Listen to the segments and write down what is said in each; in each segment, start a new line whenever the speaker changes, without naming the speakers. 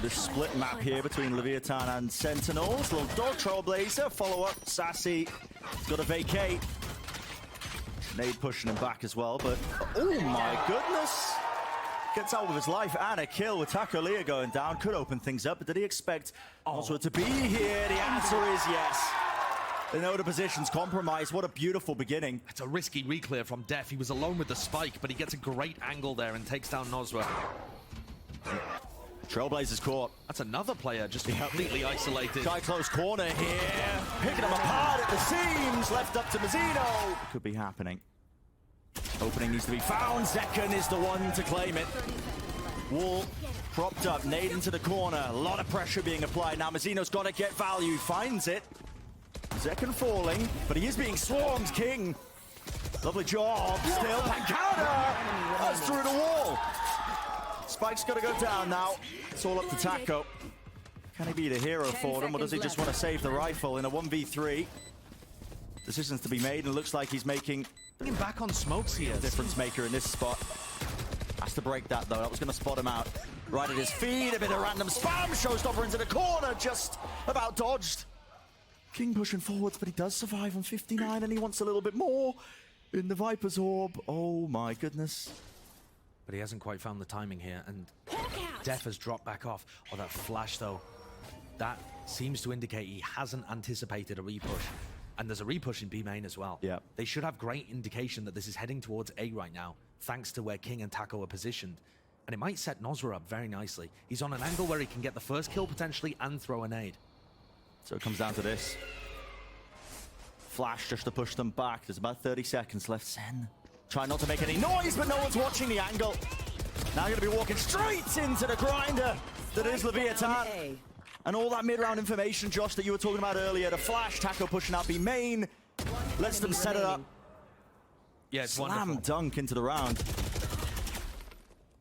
This split map here between Leviatán and Sentinels. Little dog trailblazer, follow up. Sacy got to vacate. Nade pushing him back as well, but oh my goodness. Gets out with his life and a kill with Tacolilla going down. Could open things up, but did he expect also to be here? The answer is yes. They know the position's compromised. What a beautiful beginning.
It's a risky reclear from dephh. He was alone with the spike, but he gets a great angle there and takes down Nozwa.
Trailblazer's caught.
That's another player just completely isolated.
Shyy close corner here. Picking them apart at the seams. Left up to Mazino. Could be happening. Opening needs to be found. Zekken is the one to claim it. Wall propped up. Nade into the corner. A lot of pressure being applied. Now Mazino's got to get value. Finds it. Zekken falling, but he is being swarmed. kiNgg. Lovely job. Still pANcada. That's through the wall. Spike's got to go down now. It's all up to Taco. Can he be the hero for them, or does he just want to save the rifle in a 1v3? Decisions to be made, and it looks like he's making
back on smokes here.
Difference maker in this spot. Has to break that though. That was going to spot him out. Right at his feet. A bit of random spam. Showstopper into the corner. Just about dodged. kiNgg pushing forwards, but he does survive on 59, and he wants a little bit more in the Viper's Orb. Oh my goodness.
But he hasn't quite found the timing here, and dephh has dropped back off. Oh, that flash though. That seems to indicate he hasn't anticipated a repush. And there's a repush in B main as well.
Yeah.
They should have great indication that this is heading towards A right now, thanks to where kiNgg and Taco are positioned. And it might set Nozwa up very nicely. He's on an angle where he can get the first kill potentially and throw a nade.
So it comes down to this. Flash just to push them back. There's about 30 seconds left. Sen trying not to make any noise, but no one's watching the angle. Now you're going to be walking straight into the grinder that is Leviatán. And all that mid-round information, Josh, that you were talking about earlier. The flash, Taco pushing out B main. Lets them set it up.
Yeah, it's
Slam
wonderful.
dunk into the round.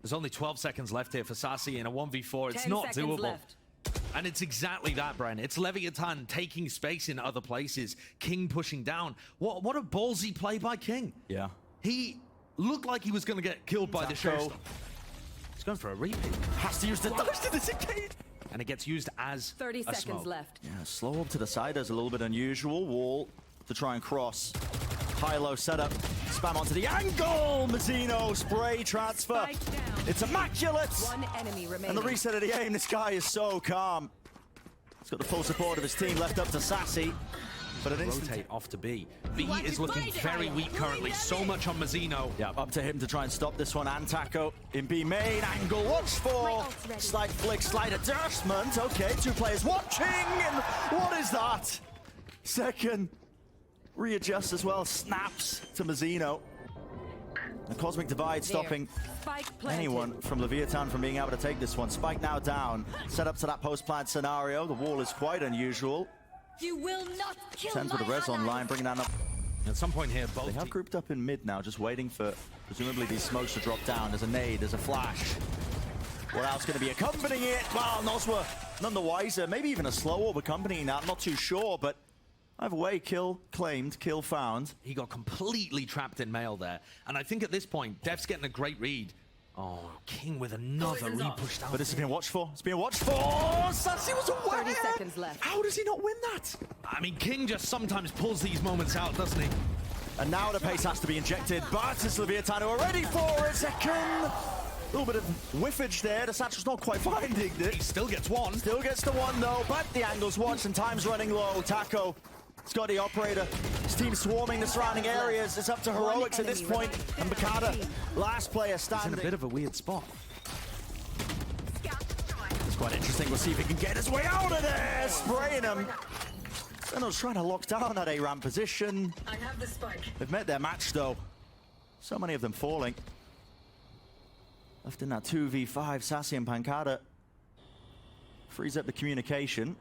There's only 12 seconds left here for Sacy in a 1v4. It's not doable. Left. And it's exactly that, Bren. It's Leviatán taking space in other places. kiNgg pushing down. What a ballsy play by kiNgg.
Yeah.
He looked like he was going to get killed by the show. He's going for a repeat.
Has to use the dodge to disengage.
And it gets used as
30 seconds
smoke.
left.
Yeah, slow up to the side is a little bit unusual. Wall to try and cross. High-low setup. Spam onto the angle. Mazino spray transfer. It's immaculate.
One enemy remaining.
And the reset of the aim. This guy is so calm. He's got the full support of his team left up to Sacy. But an
rotate off to B. B is looking very weak currently. So much on Mazino.
Yeah, up to him to try and stop this one. And Taco in B main. Angle watch for. Slight flick, slight adjustment. Okay, two players watching. And what is that? Second. Readjusts as well. Snaps to Mazino. The Cosmic Divide stopping anyone from Leviatán from being able to take this one. Spike now down. Set up to that post-plant scenario. The wall is quite unusual.
You will not kill
TenZ with the res online, bringing that up.
At some point here, both
They have grouped up in mid now, just waiting for presumably these smokes to drop down. There's a nade, there's a flash. What else going to be accompanying it? Well, Nozwa none the wiser. Maybe even a slow orb accompanying that. I'm not too sure, but either way, kill claimed, kill found.
He got completely trapped in mail there. And I think at this point, deph's getting a great read. Oh, kiNgg with another repush down.
But this is being watched for. It's being watched for. Sacy was aware.
30 seconds left.
How does he not win that?
I mean, kiNgg just sometimes pulls these moments out, doesn't he?
And now the pace has to be injected. But it's Leviatán who are ready for it. Second. A little bit of whiffage there. The Satchel's not quite finding it.
He still gets one.
Still gets the one though. But the angle's watched and time's running low. Taco. Scotty operator. His team swarming the surrounding areas. It's up to heroics at this point. And pANcada, last player standing.
He's in a bit of a weird spot.
It's quite interesting. We'll see if he can get his way out of there. Spraying him. Sentinels trying to lock down that A-ramp position.
I have the spike.
They've met their match though. So many of them falling. Left in that 2v5, Sacy and pANcada. Frees up the communication.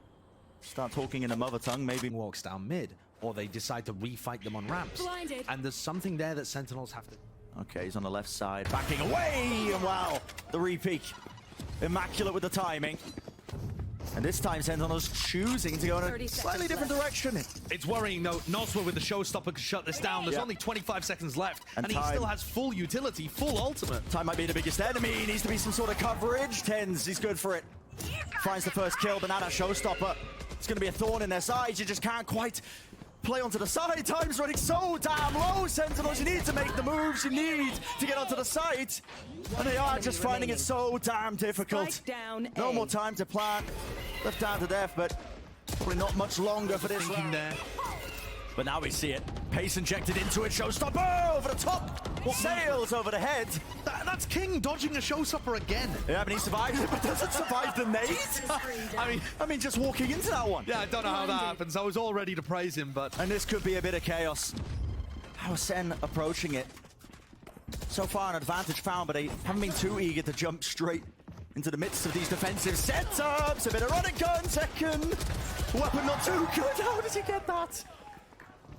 Start talking in a mother tongue, maybe.
Walks down mid, or they decide to refight them on ramps.
Blinded.
And there's something there that Sentinels have to...
Okay, he's on the left side, backing away, and wow, the re-peek. Immaculate with the timing. And this time Sentinels choosing to go in a slightly different direction.
It's worrying though. Nozwa with the showstopper could shut this down. There's only 25 seconds left, and he still has full utility, full ultimate.
Time might be the biggest enemy. Needs to be some sort of coverage. TenZ, he's good for it. finds the first kill, but now that showstopper, it's going to be a thorn in their side. You just can't quite play onto the side. Time's running so damn low, Sentinels. You need to make the moves you need to get onto the side. And they are just finding it so damn difficult. No more time to plant. Left down to death, but probably not much longer for this round.
There.
But now we see it. Pace injected into it. Showstopper over the top. Sails over the head.
That's kiNgg dodging a showstopper again.
Yeah, but he survives it, but doesn't survive the nade. I mean, just walking into that one.
Yeah, I don't know how that happens. I was all ready to praise him, but...
And this could be a bit of chaos. How is Sen approaching it? So far an advantage found, but they haven't been too eager to jump straight into the midst of these defensive setups. A bit of run and gun, second. Weapon not too good. How does he get that?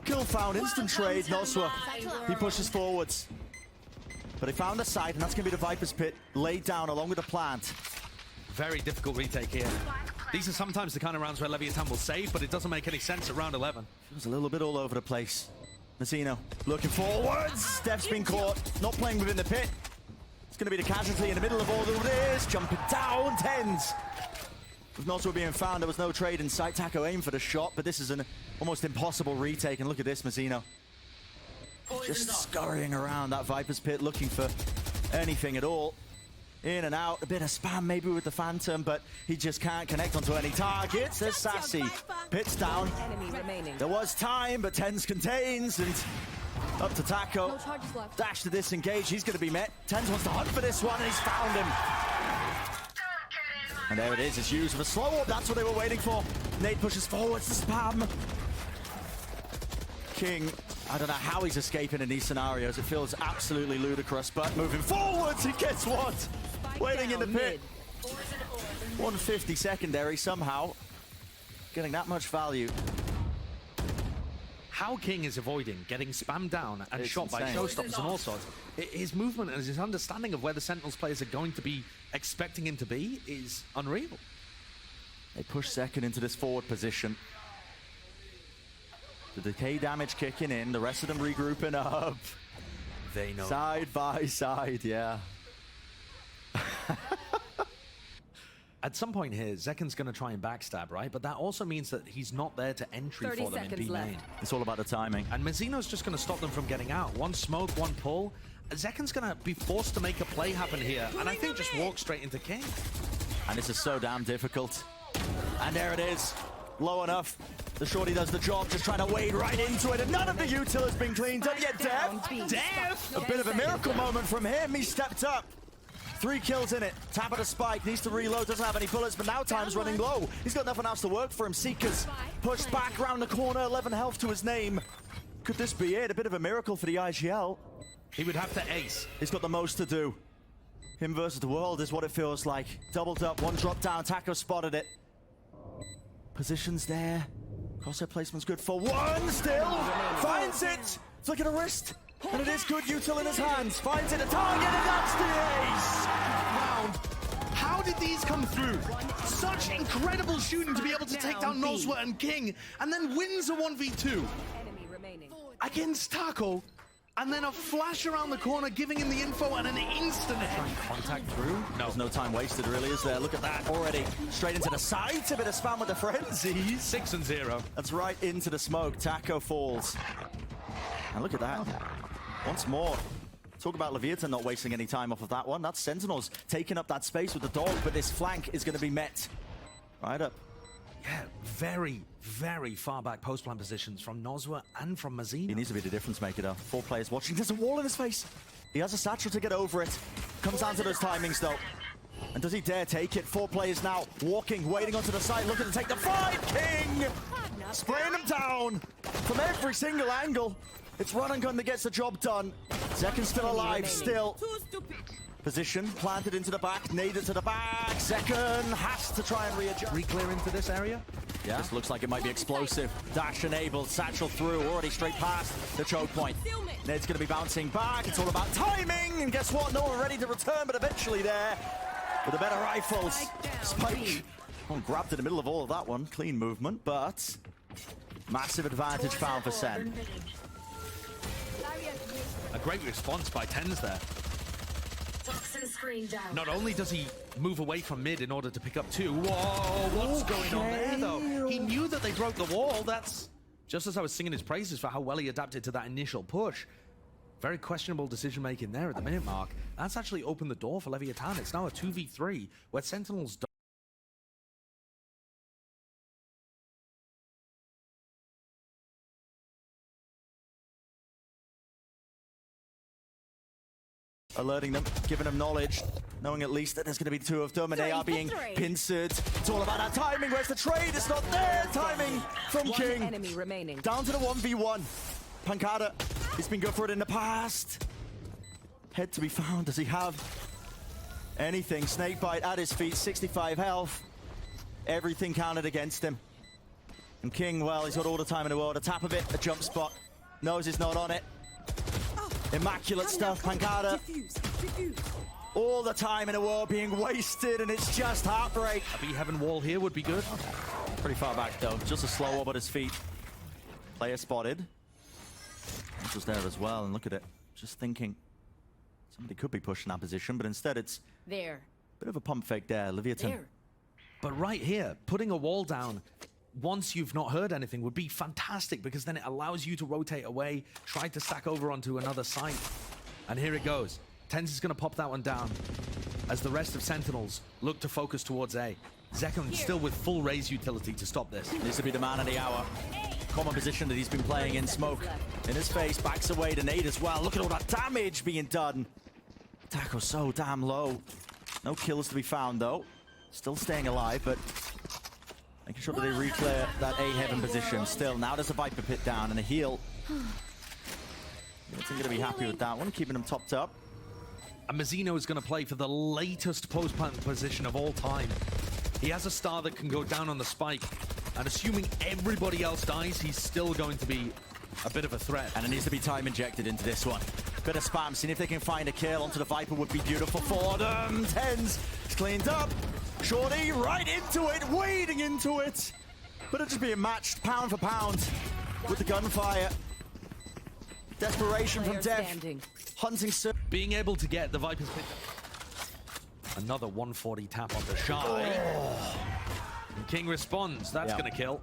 Kill found, instant trade, Noswa. He pushes forwards. But they found the site, and that's going to be the Viper's Pit laid down along with the plant.
Very difficult retake here. These are sometimes the kind of rounds where Leviatán will save, but it doesn't make any sense at round 11.
Feels a little bit all over the place. Mazino looking forwards. Deph's been caught, not playing within the pit. It's going to be the casualty in the middle of all of this. Jumping down, TenZ. With Noswa being found, there was no trade in sight. Taco aimed for the shot, but this is an almost impossible retake. And look at this, Mazino. Just scurrying around that Viper's Pit, looking for anything at all. In and out, a bit of spam maybe with the Phantom, but he just can't connect onto any targets. There's Sacy. Pit's down. There was time, but TenZ contains, and up to Taco. Dash to disengage, he's going to be met. TenZ wants to hunt for this one, and he's found him. And there it is, it's used with a slow up. That's what they were waiting for. Nate pushes forwards to spam. kiNgg, I don't know how he's escaping in these scenarios. It feels absolutely ludicrous, but moving forwards, he gets what? Waiting in the pit. 150 secondary somehow. Getting that much value.
How kiNgg is avoiding getting spammed down and
It's
shot by
insane.
showstoppers and all sorts. His movement and his understanding of where the Sentinels players are going to be expecting him to be is unreal.
They push second into this forward position. The decay damage kicking in, the rest of them regrouping up.
They know.
Side by side, yeah.
At some point here, Zekken's going to try and backstab, right? But that also means that he's not there to entry
30
for them in
seconds
B main.
left.
It's all about the timing.
And Mazino's just going to stop them from getting out. One smoke, one pull. Zekken's going to be forced to make a play happen here. And I think just walk straight into kiNgg.
And this is so damn difficult. And there it is. Low enough. The shorty does the job, just trying to wade right into it. And none of the util has been cleaned up yet. Dev! A bit of a miracle moment from him. He stepped up. 3 kills in it. Tap at a spike. Needs to reload. Doesn't have any bullets, but now time's running low. He's got nothing else to work for him. Seekers pushed back around the corner. 11 health to his name. Could this be it? A bit of a miracle for the IGL.
He would have to ace.
He's got the most to do. Him versus the world is what it feels like. Doubled up, one drop down. Taco spotted it. Positions there. Crosshair placement's good for one still. Finds it. Flick at a wrist. And it is good util in his hands. Finds it a target, and that's the ace.
Round. How did these come through? Such incredible shooting to be able to take down Noswa and kiNgg, and then wins a 1v2 against Taco, and then a flash around the corner giving him the info and an instant hit.
Contact through. No. There's no time wasted, really, is there? Look at that already. Straight into the sights. A bit of spam with the frenzies.
6-0.
That's right into the smoke. Taco falls. And look at that. Once more. Talk about Leviatán not wasting any time off of that one. That's Sentinels taking up that space with the dog, but this flank is going to be met. Right up.
Yeah, very, very far back post-plan positions from Noswa and from Mazino.
He needs to be the difference maker, though. 4 players watching. There's a wall in his face. He has a satchel to get over it. Comes down to those timings, though. And does he dare take it? 4 players now walking, waiting onto the side, looking to take the fight. kiNgg spraying them down from every single angle. It's run and gun that gets the job done. Zekken's still alive, still. Position planted into the back, naded to the back. Zekken has to try and readjust.
Re-clear into this area?
Yeah, this looks like it might be explosive. Dash enabled, satchel through, already straight past the choke point. Ned's going to be bouncing back. It's all about timing. And guess what? No one ready to return, but eventually there with the better rifles. Spike. Well, grabbed in the middle of all of that one. Clean movement, but massive advantage found for Sen.
A great response by TenZ there.
Toxin screen down.
Not only does he move away from mid in order to pick up two. Whoa, what's going on there, though? He knew that they broke the wall. That's just as I was singing his praises for how well he adapted to that initial push. Very questionable decision-making there at the minute mark. That's actually opened the door for Leviatán. It's now a 2v3 where Sentinels don't.
Alerting them, giving them knowledge, knowing at least that there's going to be two of them, and they are being pincered. It's all about that timing. Where's the trade? It's not there. Timing from kiNgg.
Enemy remaining.
Down to the 1v1. pANcada, he's been good for it in the past. Head to be found. Does he have anything? Snakebite at his feet, 65 health. Everything counted against him. And kiNgg, well, he's got all the time in the world. A tap of it, a jump spot. Knows he's not on it. Immaculate stuff, pANcada. All the time in the world being wasted, and it's just heartbreak.
A B-Heaven wall here would be good.
Pretty far back, though. Just a slow wobble at his feet. Player spotted. This was there as well, and look at it. Just thinking somebody could be pushing that position, but instead it's
There.
a bit of a pump fake there. Leviatán.
There.
But right here, putting a wall down once you've not heard anything would be fantastic, because then it allows you to rotate away, try to stack over onto another site. And here it goes. TenZ is going to pop that one down as the rest of Sentinels look to focus towards A. Zekken still with full raise utility to stop this.
Needs to be the man of the hour. Common position that he's been playing in smoke. In his face, backs away to nade as well. Look at all that damage being done. Taco so damn low. No kills to be found though. Still staying alive, but making sure that they reclear that A-Heaven position. Still, now there's a Viper pit down and a heal. Not going to be happy with that one, keeping him topped up.
And Mazino is going to play for the latest post-plant position of all time. He has a star that can go down on the spike, and assuming everybody else dies, he's still going to be a bit of a threat.
And it needs to be time injected into this one. Bit of spam, seeing if they can find a kill onto the Viper would be beautiful for them. TenZ is cleaned up. Shorty right into it, wading into it. But it's just being matched pound for pound with the gunfire. Desperation from dephh. Hunting Sir.
Being able to get the Viper's pit. Another 140 tap on the Shyy. And kiNgg responds. That's going to kill.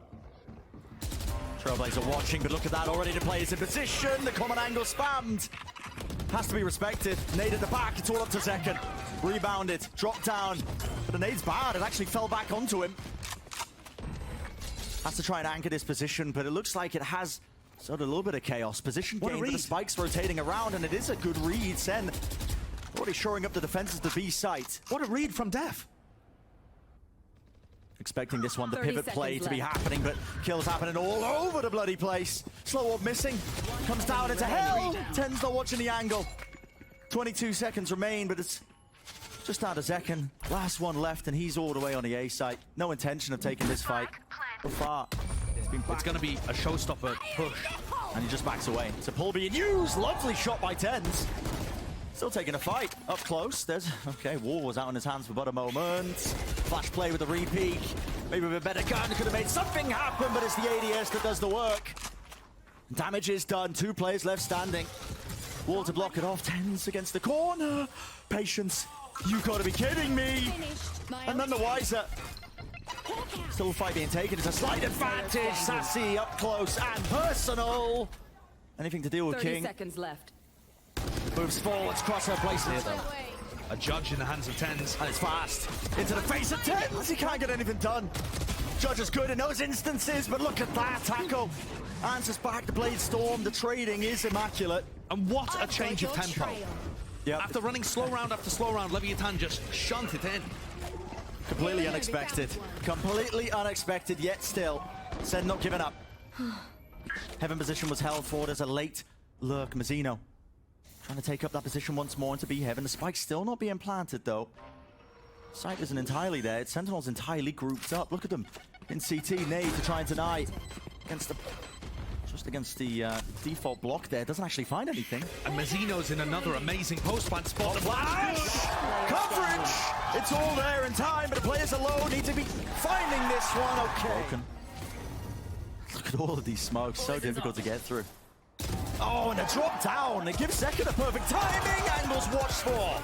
Trailblazer watching, but look at that. Already the players in position. The common angle spammed. Has to be respected. Nade at the back. It's all up to zekken. Rebounded. Dropped down. But the nade's bad. It actually fell back onto him. Has to try and anchor this position, but it looks like it has sort of a little bit of chaos. Position gain, but the spike's rotating around, and it is a good read. Sen already shoring up the defenses to B site.
What a read from dephh.
Expecting this one, the pivot play to be happening, but kills happening all over the bloody place. Slow up missing. Comes down into hell. TenZ not watching the angle. 22 seconds remain, but it's just out of zekken. Last one left, and he's all the way on the A site. No intention of taking this fight so far.
It's going to be a showstopper push.
And he just backs away. It's a pull being used. Lovely shot by TenZ. Still taking a fight. Up close. There's... Okay, wall was out in his hands for but a moment. Flash play with a re-peek. Maybe with a better gun. Could have made something happen, but it's the ADS that does the work. Damage is done. 2 players left standing. Wall to block it off. TenZ against the corner. Patience. You gotta be kidding me. And none the wiser. Still a fight being taken. It's a slight advantage. Sacy up close and personal. Anything to deal with
30
kiNgg.
seconds left.
Moves forwards, cross her places.
A judge in the hands of TenZ.
And it's fast. Into the face of TenZ. He can't get anything done. Judge is good in those instances, but look at that tackle. Answers back the Blade Storm. The trading is immaculate.
And what a change of tempo.
Yep.
After running slow round after slow round, Leviatán just shunt it in.
Completely unexpected. Completely unexpected, yet still. Sen not giving up. Heaven position was held forward as a late lurk. Mazino trying to take up that position once more into B-Heaven. The spike's still not being planted, though. Sight isn't entirely there. It's Sentinels entirely grouped up. Look at them in CT. Nade to try and deny against the... Just against the default block there. Doesn't actually find anything.
And Mazino's in another amazing post-plant spot.
The flash! Coverage! It's all there in time, but the players alone need to be finding this one. Okay. Look at all of these smokes. So difficult to get through. Oh, and a drop down. It gives zekken a perfect timing. Angles watched for.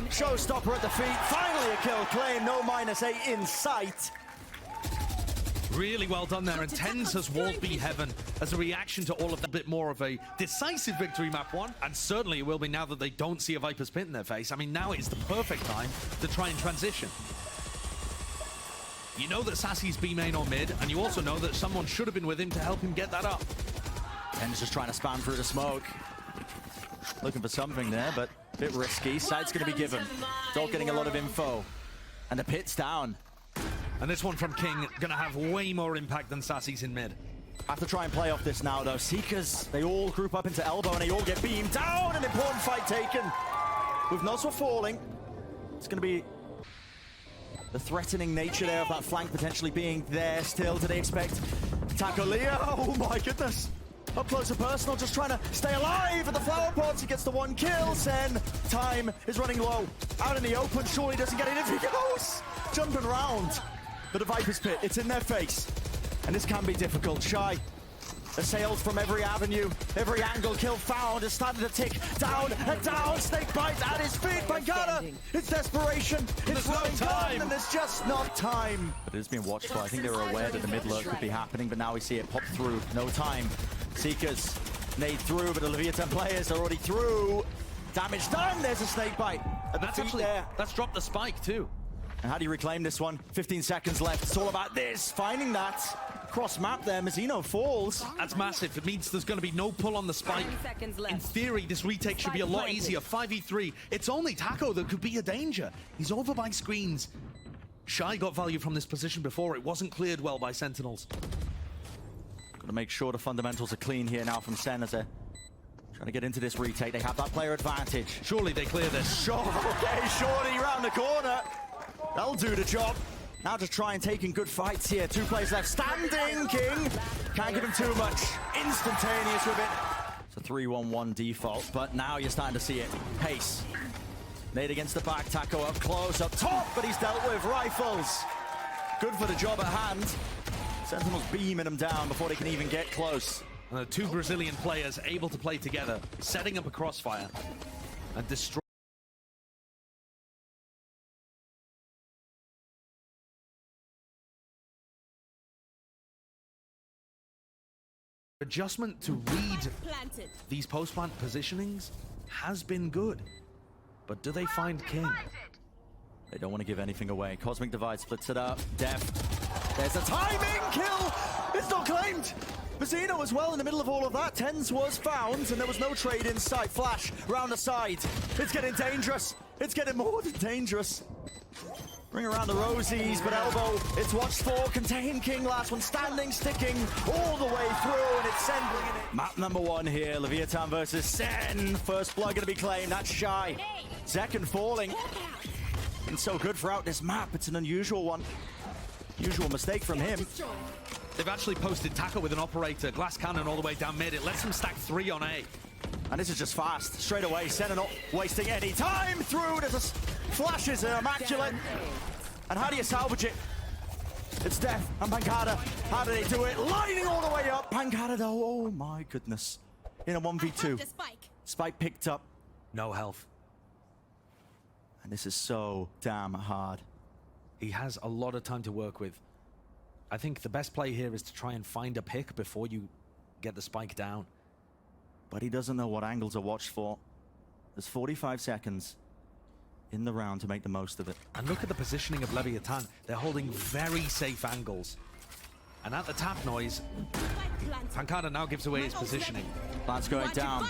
Showstopper at the feet. Finally a kill claim. No -8 in sight.
Really well done there, and TenZ has walled B Heaven as a reaction to all of that. Bit more of a decisive victory map one, and certainly it will be now that they don't see a Viper's Pit in their face. I mean, now is the perfect time to try and transition. You know that Sacy's B main or mid, and you also know that someone should have been with him to help him get that up.
TenZ just trying to spam through the smoke. Looking for something there, but a bit risky. Side's going to be given. Dog getting a lot of info. And the pit's down.
And this one from kiNgg gonna have way more impact than Sacy's in mid.
Have to try and play off this now though. Seekers, they all group up into elbow and they all get beamed down. An important fight taken. With Noswa falling, it's gonna be the threatening nature there of that flank potentially being there still. Do they expect Tacolilla? Oh my goodness. Up close and personal, just trying to stay alive at the flower pots. He gets the 1 kill. Sen, time is running low. Out in the open, surely doesn't get it if he goes. Jumping around. But the Viper's Pit, it's in their face. And this can be difficult. Shyy assailed from every avenue, every angle. Kill found is starting to tick down and down. Snake bite at his feet. pANcada, it's desperation. It's running time. And there's just not time. But it is being watched for. I think they were aware that the mid lurk could be happening, but now we see it pop through. No time. Seekers nade through, but the Leviatán players are already through. Damage done. There's a snake bite. At the feet there.
That's dropped the spike too.
And how do you reclaim this one? 15 seconds left. It's all about this. Finding that cross map there. Mazino falls.
That's massive. It means there's going to be no pull on the spike. In theory, this retake should be a lot easier. 5v3. It's only Taco that could be a danger. He's over by screens. Shyy got value from this position before. It wasn't cleared well by Sentinels.
Got to make sure the fundamentals are clean here now from Sen as they're trying to get into this retake. They have that player advantage.
Surely they clear this.
Sure, okay, Shorty round the corner. That'll do the job. Now just try and taking good fights here. 2 players left. Standing, kiNgg. Can't give him too much. Instantaneous with it. It's a 3-1-1 default, but now you're starting to see it. Pace. Nade against the back. Taco up close, up top, but he's dealt with. Rifles. Good for the job at hand. Sentinels beaming him down before they can even get close.
And the 2 Brazilian players able to play together, setting up a crossfire and destroy. Adjustment to read these post-plant positionings has been good, but do they find kiNgg?
They don't want to give anything away. Cosmic Divide splits it up. dephh. There's a timing kill. It's not claimed. Mazino as well in the middle of all of that. TenZ was found and there was no trade in sight. Flash round the side. It's getting dangerous. It's getting more than dangerous. Bring around the rosies, but elbow, it's watched for. Contain kiNgg, last one standing, sticking all the way through, and it's Sen bringing it. Map number 1 here, Leviatán versus Sen. First blood gonna be claimed, that's Shyy. Zekken falling. And so good throughout this map, it's an unusual one. Usual mistake from him.
They've actually posted Taco with an operator, glass cannon all the way down mid. It lets him stack 3 on A.
And this is just fast, straight away. Sen not wasting any time through. There's a flashes are immaculate. And how do you salvage it? It's dephh and pANcada. How do they do it? Lining all the way up. pANcada though, oh my goodness. In a 1v2. Spike picked up.
No health.
And this is so damn hard.
He has a lot of time to work with. I think the best play here is to try and find a pick before you get the spike down.
But he doesn't know what angles are watched for. There's 45 seconds in the round to make the most of it.
And look at the positioning of Leviatán. They're holding very safe angles. And at the tap noise, pANcada now gives away his positioning.
Plant's going down.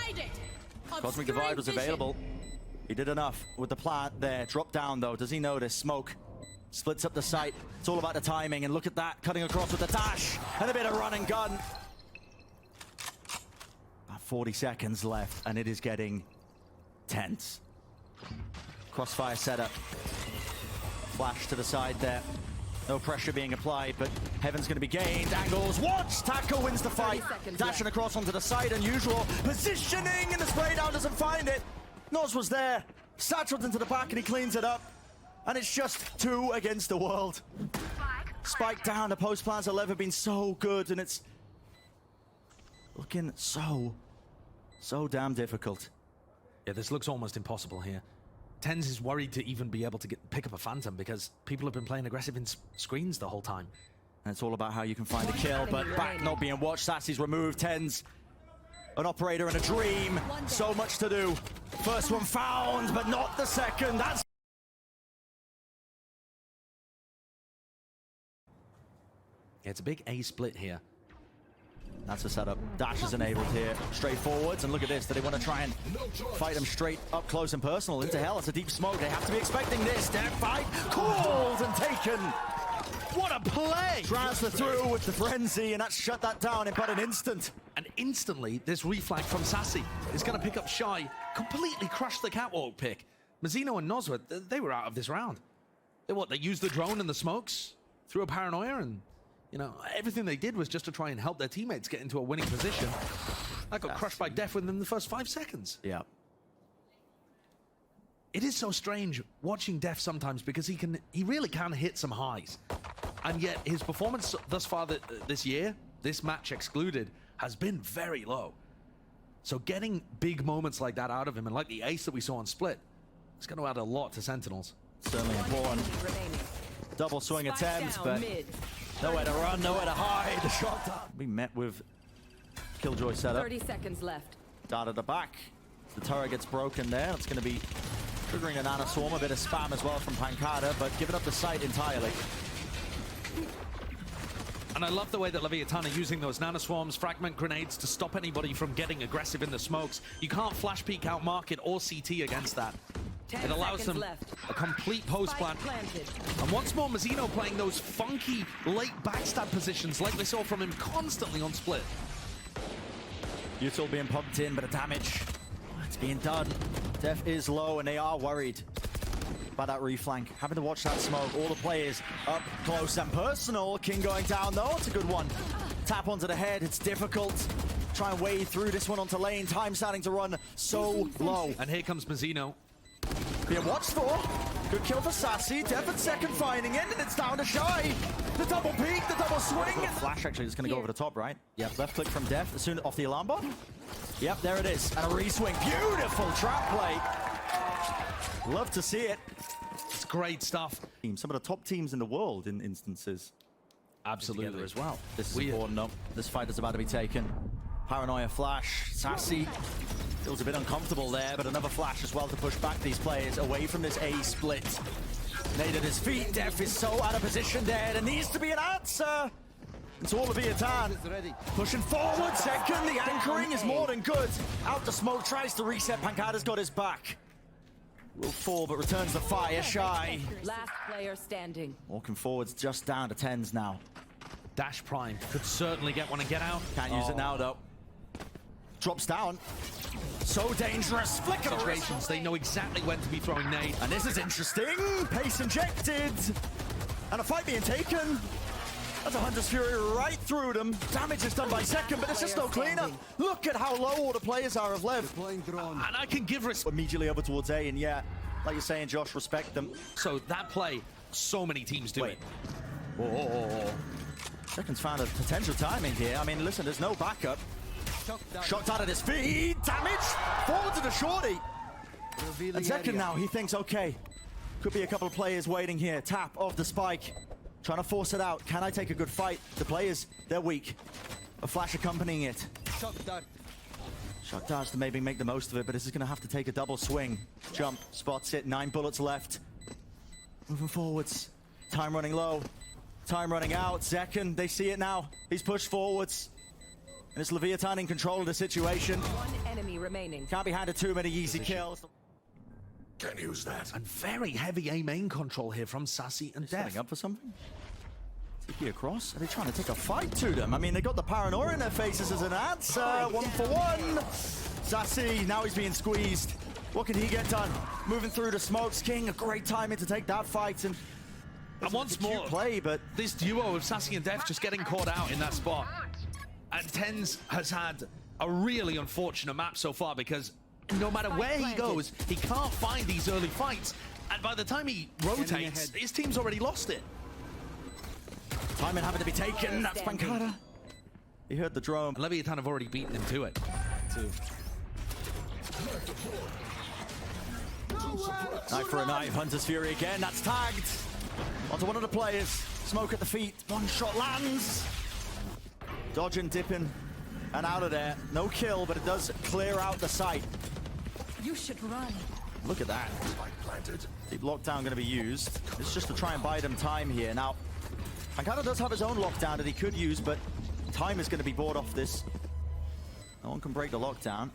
Cosmic Divide was available. He did enough with the plant there. Drop down though. Does he notice? Smoke. Splits up the site. It's all about the timing. And look at that. Cutting across with the dash. And a bit of run and gun. About 40 seconds left. And it is getting tense. Crossfire setup. Flash to the side there. No pressure being applied, but Heaven's going to be gained. Angles, watch! Taco wins the fight. Dashing across onto the side, unusual. Positioning, and the spray down doesn't find it. Nos was there. Satcheled into the back, and he cleans it up. And it's just 2 against the world. Spike down, the post plans have never been so good, and it's looking so So damn difficult.
Yeah, this looks almost impossible here. TenZ is worried to even be able to pick up a Phantom because people have been playing aggressive in screens the whole time.
And it's all about how you can find a kill, but back not being watched. Sacy's removed. TenZ, an operator in a dream. So much to do. First one found, but not the second. That's...
Yeah, it's a big A split here.
That's the setup. Dash is enabled here. Straight forwards, and look at this. Do they want to try and fight them straight up close and personal into hell? It's a deep smoke. They have to be expecting this. Dead fight called and taken.
What a play!
Transfer through with the frenzy, and that's shut that down in but an instant.
And instantly, this reflag from Sacy is going to pick up Shyy, completely crush the catwalk pick. Mazino and Nozwa, they were out of this round. They used the drone and the smokes, threw a paranoia, and you know, everything they did was just to try and help their teammates get into a winning position. That got crushed by dephh within the first 5 seconds.
Yeah.
It is so strange watching dephh sometimes because he really can hit some highs. And yet his performance thus far this year, this match excluded, has been very low. So getting big moments like that out of him, and like the ace that we saw on Split, it's going to add a lot to Sentinels.
Certainly important. Double swing attempts, but nowhere to run, nowhere to hide. The shot we met with Killjoy setup.
30 seconds left.
Dart at the back. The turret gets broken there. It's going to be triggering a nano swarm, a bit of spam as well from pANcada, but giving up the site entirely.
And I love the way that Leviatán are using those nanoswarms, fragment grenades to stop anybody from getting aggressive in the smokes. You can't flash peek out market or CT against that. It allows them a complete post plant. And once more, Mazino playing those funky late backstab positions like we saw from him constantly on Split.
Util being pumped in, but a damage. It's being done. dephh is low, and they are worried by that reflank. Having to watch that smoke. All the players up close and personal. kiNgg going down, though. It's a good one. Tap onto the head. It's difficult. Try and wade through this one onto lane. Time starting to run so low.
And here comes Mazino.
Being watched for. Good kill for Sacy. dephh at second finding it, and it's down to Shyy. The double peek, the double swing. Flash actually is going to go over the top, right? Yep, left click from dephh as soon off the alarm bot. Yep, there it is. And a re-swing. Beautiful trap play. Love to see it.
It's great stuff.
Some of the top teams in the world in instances.
Absolutely
As well. This is important though. This fight is about to be taken. Paranoia flash. Sacy feels a bit uncomfortable there, but another flash as well to push back these players away from this A split. Nedir at his feet. dephh is so out of position there. There needs to be an answer. It's all Leviatán. Pushing forward. Second. The anchoring is more than good. Out the smoke. Tries to reset. pANcada's got his back. Will fall, but returns the fire. Shyy.
Last player standing.
Walking forwards just down to TenZ now.
Dash Prime could certainly get one and get out.
Can't use it now, though. Drops down. So dangerous. Flick of the wrist.
They know exactly when to be throwing nade.
And this is interesting. Pace injected. And a fight being taken. That's a Hunter's Fury right through them. Damage is done by second, but it's just no cleanup. Look at how low all the players are of Lev.
And I can give respect.
Immediately over towards A, and yeah, like you're saying, Josh, respect them.
So that play, so many teams do it.
Whoa. Second's found a potential timing here. I mean, listen, there's no backup. Shot out at his feet. Damage. Forward to the shorty. And second now, he thinks, okay, could be a couple of players waiting here. Tap off the spike. Trying to force it out. Can I take a good fight? The players, they're weak. A flash accompanying it. Shock dodge to maybe make the most of it, but this is going to have to take a double swing. Jump, spots it, 9 bullets left. Moving forwards. Time running low. Time running out. zekken, they see it now. He's pushed forwards. And it's Leviatán in control of the situation.
One enemy remaining.
Can't be handed too many easy kills.
Can use that.
And very heavy A main control here from Sacy and dephh.
Setting up for something? Tiki across? Are they trying to take a fight to them? I mean, they got the paranoia in their faces as an answer. 1-for-1. Sacy, now he's being squeezed. What can he get done? Moving through the smokes. kiNgg, a great timing to take that fight. And
once more,
play, but
this duo of Sacy and dephh just getting caught out in that spot. And TenZ has had a really unfortunate map so far because no matter where he goes, he can't find these early fights. And by the time he rotates, his team's already lost it.
Timing having to be taken. That's pANcada. He heard the drone.
And Leviatán have already beaten him to it.
Knife for a knife, Hunter's Fury again, that's tagged. Onto one of the players, smoke at the feet, one shot lands. Dodging, dipping, and out of there. No kill, but it does clear out the site.
You should run.
Look at that. Deep lockdown going to be used. It's just to try and buy them time here. Now, pANcada does have his own lockdown that he could use, but time is going to be bought off this. No one can break the lockdown.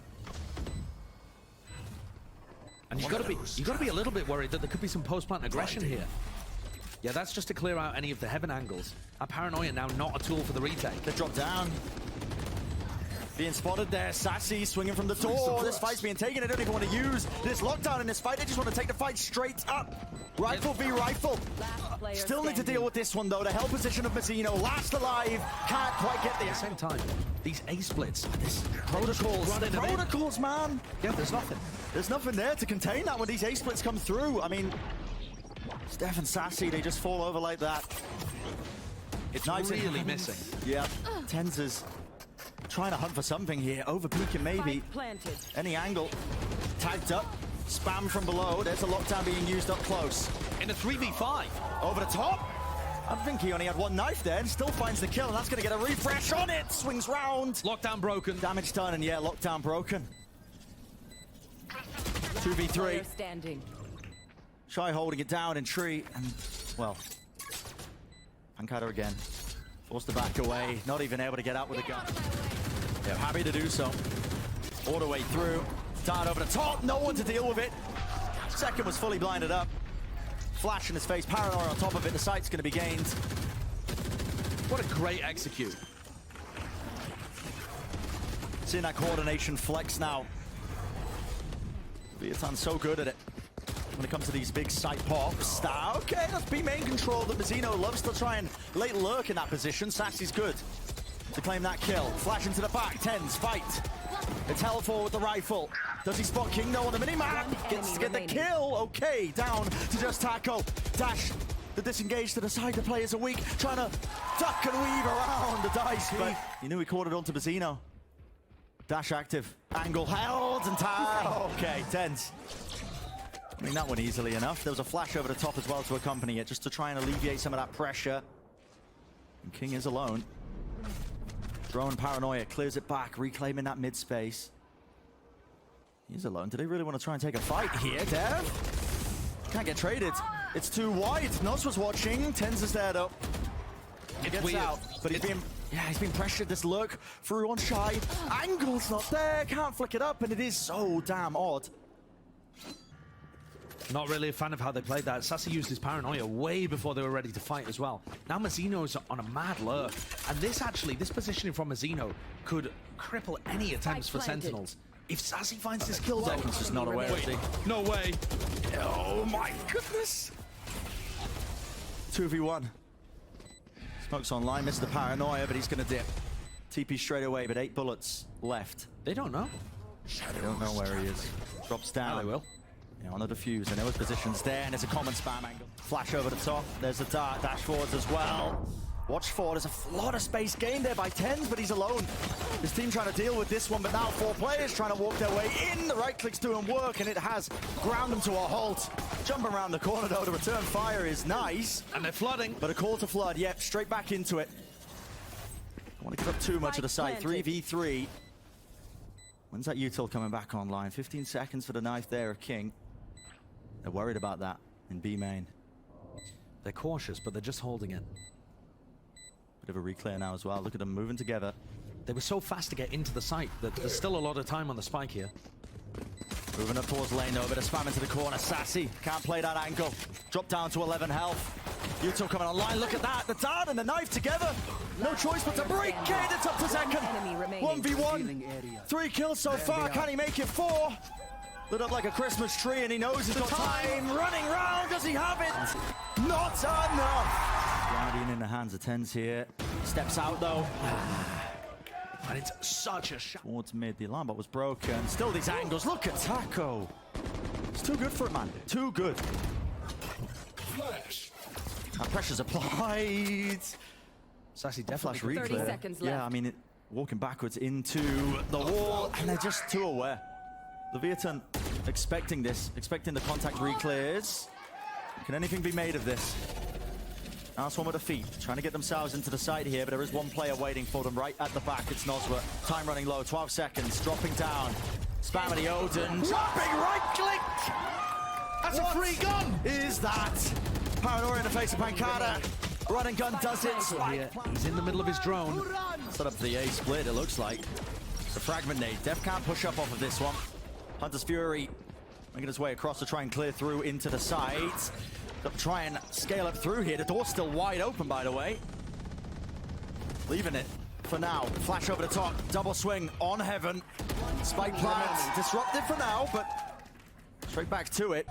And you've got to be a little bit worried that there could be some post-plant aggression here. Yeah, that's just to clear out any of the heaven angles. Our paranoia now not a tool for the retake.
They drop down. Being spotted there, Sacy swinging from the door. This fight's being taken. They don't even want to use this lockdown in this fight. They just want to take the fight straight up. Rifle v rifle. Still need to deal with this one though. The hell position of Mazino, last alive. Can't quite get there.
At the same time, these A splits, this
Protocols, man.
Yeah, there's nothing.
There's nothing there to contain that when these A splits come through. I mean, Steph and Sacy, they just fall over like that.
It's really missing.
Yeah, TenZ is trying to hunt for something here. Over peeking maybe.
Planted.
Any angle. Tagged up. Spam from below. There's a lockdown being used up close.
In a 3v5.
Over the top. I think he only had one knife there and still finds the kill. And that's going to get a refresh on it. Swings round.
Lockdown broken.
Damage done. And yeah, lockdown broken. 2v3.
Standing.
Shyy holding it down in tree. And, well, pANcada again. Forced to back away. Not even able to get out with a gun. Yeah, happy to do so. All the way through. Dart over the top. No one to deal with it. Second was fully blinded up. Flash in his face. Paranoia on top of it. The site's going to be gained.
What a great execute.
Seeing that coordination flex now. Leviatán's so good at it. When it comes to these big site pops. Okay, that's B main control that Mazino loves to try and late lurk in that position. Sacy's good to claim that kill. Flash into the back. TenZ fight. It's Hellfall with the rifle. Does he spot kiNgg? No on the minimap. Gets to get the kill. Okay, down to just Taco. Dash. The disengage to the side. The players are weak. Trying to duck and weave around the dice. But he knew he caught it onto Mazino. Dash active. Angle held and tied. Okay, TenZ. I mean, that one easily enough. There was a flash over the top as well to accompany it, just to try and alleviate some of that pressure. And kiNgg is alone. Drone paranoia clears it back, reclaiming that mid space. He's alone. Do they really want to try and take a fight here, Dev? Can't get traded. It's too wide. Nos was watching. TenZ is there though. He gets out, but he's been pressured. This lurk through on Shyy. Angle's not there. Can't flick it up, and it is so damn odd.
Not really a fan of how they played that. Sacy used his paranoia way before they were ready to fight as well. Now Mazino's on a mad lurk. And this positioning from Mazino could cripple any attempts for Sentinels. If Sacy finds this kill though,
He's just not aware.
wait, no way.
Oh my goodness. 2v1. Smoke's online, misses the paranoia, but he's gonna dip. TP straight away, but 8 bullets left.
They don't know.
They don't know where he is. Drops down.
Now they will.
Yeah, on the defuse, and there was positions there, and there's a common spam angle. Flash over the top, there's the dart, dash forwards as well. Watch forward, there's a lot of space gained there by TenZ, but he's alone. His team trying to deal with this one, but now 4 players trying to walk their way in. The right click's doing work, and it has ground them to a halt. Jumping around the corner though, the return fire is nice.
And they're flooding.
But a call to flood, yep, straight back into it. Don't want to give up too much of the site, 3v3. When's that util coming back online? 15 seconds for the knife there of kiNgg. They're worried about that in B main.
They're cautious, but they're just holding it.
Bit of a reclear now as well. Look at them moving together.
They were so fast to get into the site that there's still a lot of time on the spike here.
Moving up towards lane though, a bit of spam into the corner. Sacy can't play that angle. Drop down to 11 health. util coming online. Look at that. The dart and the knife together. No choice but to break it. It's up to zekken. 1v1. 3 kills so far. Can he make it 4? Lit up like a Christmas tree, and he knows he's got time. Running round, does he have it? Not enough. Guardian in the hands of TenZ here. Steps out though.
And it's such a shot.
Towards mid, the alarm bot was broken. Still these angles. Look at Taco. It's too good for it, man. Too good.
Flash.
Pressure's applied.
Sacy definitely.
30 seconds left.
Yeah, I mean, walking backwards into the wall, and they're just too aware. Leviatán expecting this, expecting the contact re-clears. Can anything be made of this? Last one with a feet, trying to get themselves into the side here, but there is one player waiting for them right at the back. It's Nosra. Time running low, 12 seconds, dropping down. Spamming the Odin, dropping right click! That's a free gun! Is that? Paranoia in the face of pANcada. Run and gun does it.
He's in the middle of his drone.
Set up the A split, it looks like. It's a fragment nade. Dev can't push up off of this one. Hunter's Fury making his way across to try and clear through into the sides. Got to try and scale up through here. The door's still wide open, by the way. Leaving it for now. Flash over the top. Double swing on Heaven. Spike plant. Disrupted for now, but straight back to it.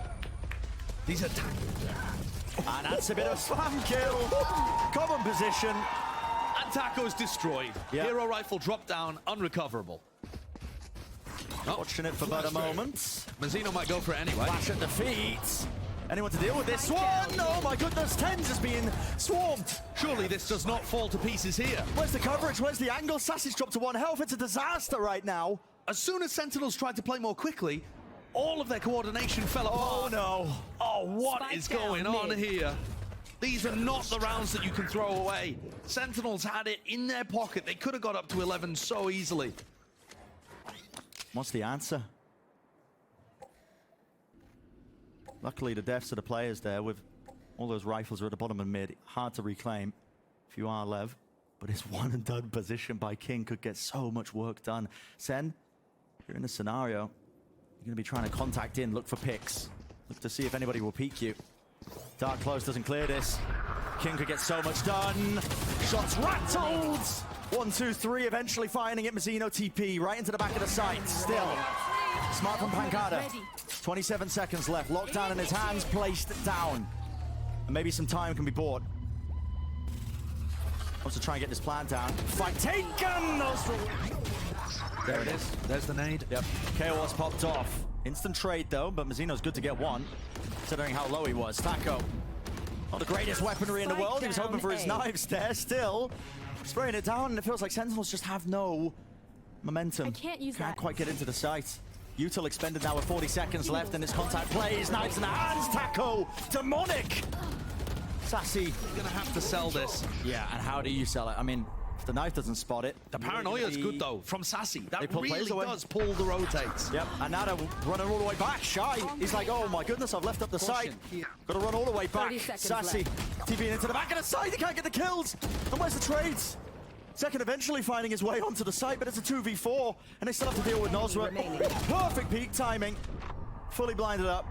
These are...
And that's a bit of spam kill. Common position.
And Taco's destroyed.
Yep.
Hero rifle dropped down, unrecoverable.
Watching it for better moments.
Mazino might go for it anyway.
Flash at the feet. Anyone to deal with this one? Oh my goodness, TenZ is being swarmed.
Surely this does not fall to pieces here.
Where's the coverage? Where's the angle? Sassy's dropped to 1 health. It's a disaster right now.
As soon as Sentinels tried to play more quickly, all of their coordination fell apart.
Oh no.
Oh, what is going on here? These are not the rounds that you can throw away. Sentinels had it in their pocket. They could have got up to 11 so easily.
What's the answer? Luckily, the deaths of the players there with all those rifles are at the bottom of mid. Hard to reclaim if you are Lev. But his one and done position by kiNgg could get so much work done. Sen, if you're in a scenario, you're going to be trying to contact in, look for picks. Look to see if anybody will peek you. Dark close doesn't clear this. kiNgg could get so much done. Shots rattled! 1, 2, 3, eventually finding it. Mazino TP right into the back of the site. Still. Smart from pANcada. 27 seconds left. Lockdown in his hands, placed down. And maybe some time can be bought. Wants to try and get this plan down. Fight taken! There it is.
There's the nade.
Yep. KO's popped off. Instant trade though, but Mazino's good to get one, considering how low he was. Taco. Not the greatest weaponry in the world. He was hoping for his knives there. Still spraying it down, and it feels like Sentinels just have no momentum.
I can't use that.
Quite get into the site. Util expended now with 40 seconds left, and his contact plays. Knives in the hands. Taco. Demonic. Sacy.
You're going to have to sell this.
Yeah, and how do you sell it? I mean, if the knife doesn't spot it.
The paranoia is good though, from Sacy. That
pull
really
players away.
does pull the rotates.
Yep, and now they're running all the way back. Shyy, he's like, oh my goodness, I've left up the site. Got to run all the way back. Sacy, TPing into the back of the site. He can't get the kills. And where's the trades? Second eventually finding his way onto the site, but it's a 2v4, and they still have to deal with Nosra. Perfect peak timing. Fully blinded up.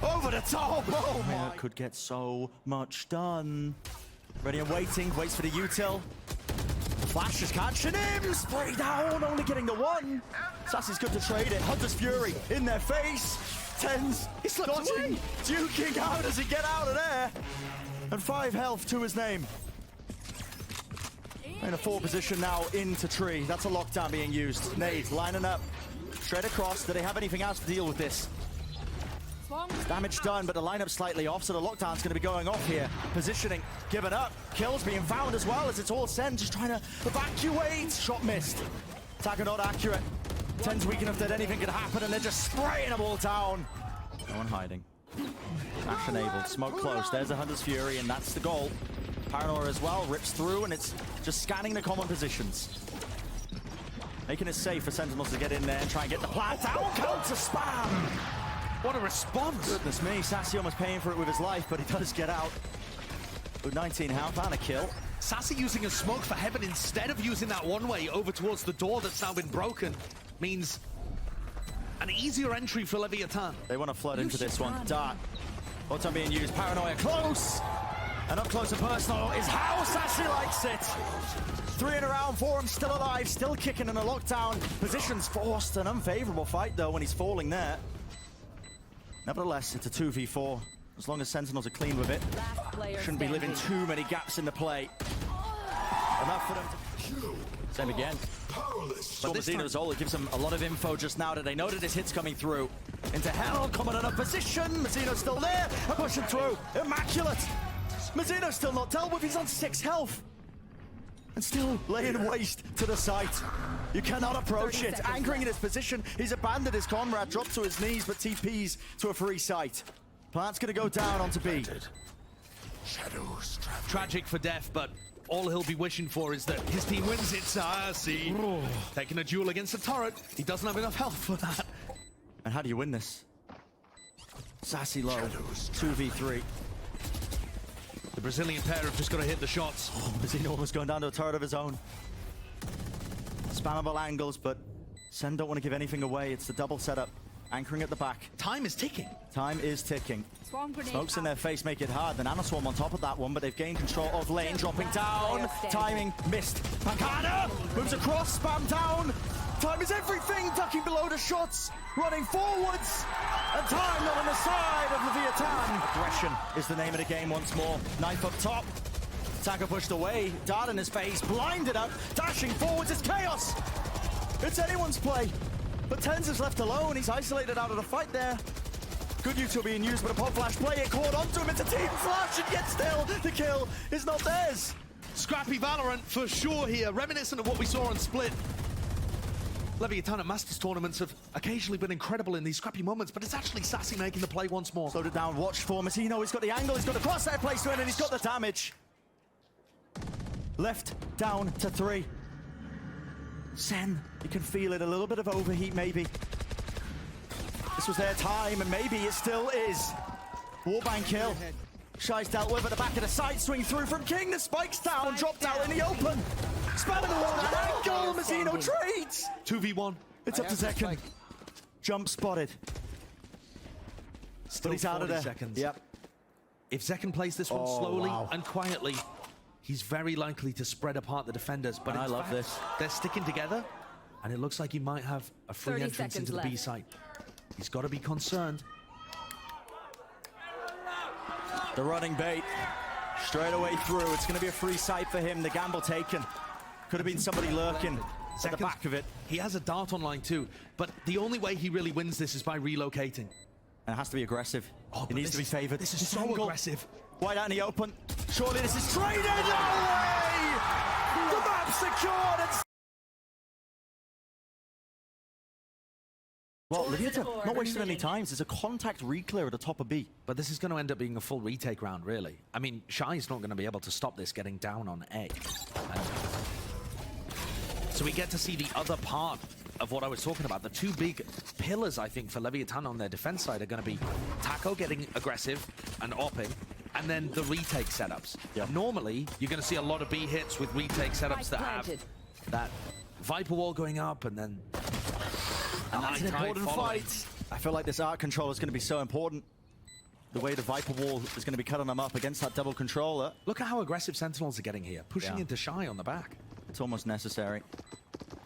Over the top. Oh my. Could get so much done. Ready and waiting. Waits for the util. Flash is catching him. Spray down. Only getting the one. Sacy's good to trade it. Hunter's Fury in their face. TenZ. He's dodging. Duking out. Does he get out of there? And 5 health to his name. In a 4 position now into tree. That's a lockdown being used. Nades lining up. Straight across. Do they have anything else to deal with this? Damage done, but the lineup's slightly off, so the lockdown's going to be going off here. Positioning, given up. Kills being found as well as it's all Sen just trying to evacuate. Shot missed. Taco not accurate. TenZ weak enough that anything could happen, and they're just spraying them all down. No one hiding. Flash enabled. Smoke close. There's a Hunter's Fury, and that's the goal. Paranoia as well. Rips through, and it's just scanning the common positions. Making it safe for Sentinels to get in there and try and get the plant down. Counter spam! What a response! Goodness me, Sacy almost paying for it with his life, but he does get out. With 19 health and a kill.
Sacy using a smoke for Heaven instead of using that one-way over towards the door that's now been broken means an easier entry for Leviatán.
They want to flood into this one. Dart. What's being used? Paranoia close! And up close and personal is how Sacy likes it. 3 in a round for him, still alive, still kicking in a lockdown. Positions forced, an unfavorable fight though when he's falling there. Nevertheless, it's a 2v4. As long as Sentinels are clean with it, shouldn't be leaving too many gaps in the play. Enough for them to... Same again. But Mazino's all, it gives them a lot of info just now that they know that this hit's coming through. Into hell, coming in a position. Mazino's still there, and pushing through. Immaculate. Mazino's still not dealt with, he's on 6 health. and still laying waste to the site. You cannot approach it. Anchoring in his position, he's abandoned his comrade, drops to his knees, but TPs to a free site. Plant's gonna go down onto B.
Shadows
Tragic for dephh, but all he'll be wishing for is that his team wins it. Sacy taking a duel against a turret. He doesn't have enough health for that.
And how do you win this? Sacy low, 2v3.
The Brazilian pair have just got to hit the shots.
Mazino almost going down to a turret of his own. Spammable angles, but Sen don't want to give anything away. It's the double setup. Anchoring at the back.
Time is ticking.
Time is ticking.
Swarm grenade
Smokes in
out.
their face make it hard. The nanoswarm on top of that one, but they've gained control of lane, dropping down. Timing missed. pANcada moves across, spam down. Time is everything, ducking below the shots, running forwards. And time not on the side of Leviatán. Aggression is the name of the game once more. Knife up top. Taco pushed away, dart in his face, blinded up, dashing forwards. It's chaos. It's anyone's play. But TenZ is left alone. He's isolated out of the fight there. Good util being used, but a pop flash play. It caught onto him. It's a team flash, and yet still the kill is not theirs.
Scrappy Valorant for sure here, reminiscent of what we saw on Split. Leviatán at Masters tournaments have occasionally been incredible in these scrappy moments, but it's actually Sacy making the play once more.
Slowed it down, watch for Mazino. He's got the angle, he's got the crosshair place to it, and he's got the damage. Left down to 3. Sen, you can feel it, a little bit of overheat maybe. This was their time, and maybe it still is. Warbang kill. Shyy's dealt with at the back of the side, swing through from kiNgg, the spikes down, dropped out in the open. Spamming the wall, that angle, Mazino trades.
2v1.
It's up to zekken. Jump spotted.
Still
But he's out of
40
there.
seconds.
Yep.
If zekken plays this one
Oh,
slowly
wow.
and quietly, he's very likely to spread apart the defenders. But
And
in
I love
fact,
this.
They're sticking together, and it looks like he might have a free
30
entrance
seconds
into the B
left.
site. He's got to be concerned.
The running bait. Straight away through. It's going to be a free site for him. The gamble taken. Could have been somebody lurking at the back of it.
He has a dart online too, but the only way he really wins this is by relocating.
And it has to be aggressive.
Oh,
It
but
needs to be
this is-
favoured.
this is so aggressive.
Wide out in the open. Surely this is traded. No way! The map secured. It's well, Leviatán not wasting any time. There's a contact reclear at the top of B.
But this is going to end up being a full retake round, really. I mean, Shy's not going to be able to stop this getting down on A. So we get to see the other part of what I was talking about. The two big pillars, I think, for Leviatán on their defense side are going to be Taco getting aggressive and opping, and then the retake setups.
Yep.
Normally, you're going to see a lot of B hits with retake setups that have that Viper wall going up and then
And that's an important
following.
fight. I feel like this art control is going to be so important. The way the Viper wall is going to be cutting them up against that double controller.
Look at how aggressive Sentinels are getting here, pushing
Yeah.
into Shyy on the back.
It's almost necessary.